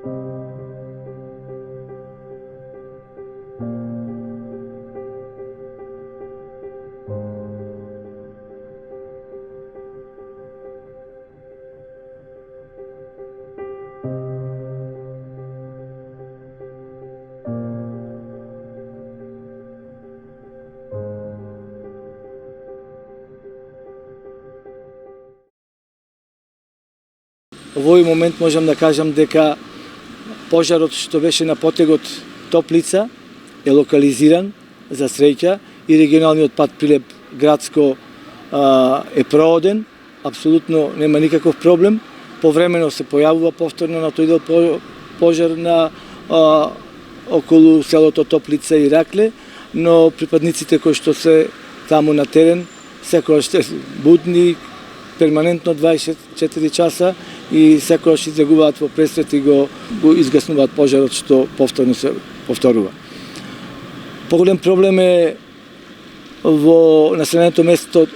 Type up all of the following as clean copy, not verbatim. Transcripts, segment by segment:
Во овој момент можам да кажам дека пожарот што беше на потегот Топлица е локализиран за среќа и регионалниот пат Прилеп градско е прооден, апсолутно нема никаков проблем. Повремено се појавува повторно на тој дел пожар на околу селото Топлица и Ракле, но припадниците кои што се таму на терен секогаш се будни, перманентно 24 часа и секогаш излегуваат во пресвет и го изгаснуваат пожарот што повторно се повторува. Поголем проблем е во населеното место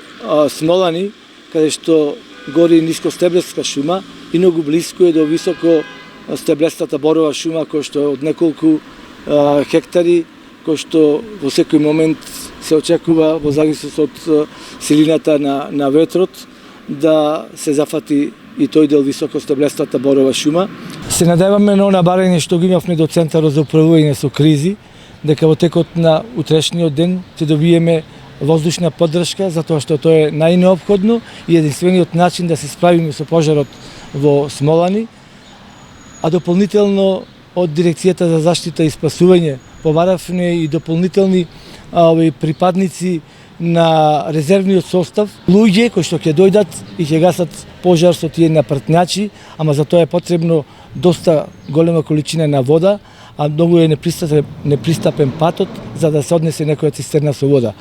Смолани, каде што гори нискостеблеска шума и многу блиску е до високо стеблестата борова шума која што е од неколку хектари, кој што во секој момент се очекува во зависност од силината на ветрот да се зафати и тој дел високо стеблестата борова шума. Се надеваме на она барање што го имавме до Центарот за управување со кризи, дека во текот на утрешниот ден ќе добиеме воздушна поддршка, затоа што тоа е најнеопходно и единствениот начин да се справиме со пожарот во Смолани, а дополнително од Дирекцијата за заштита и спасување побаравме и дополнителни припадници на резервниот состав, луѓе кои што ќе дојдат и ќе гасат пожар со тие напртњачи, ама за тоа е потребно доста голема количина на вода, а многу е непристапен патот за да се однесе некоја цистерна со вода.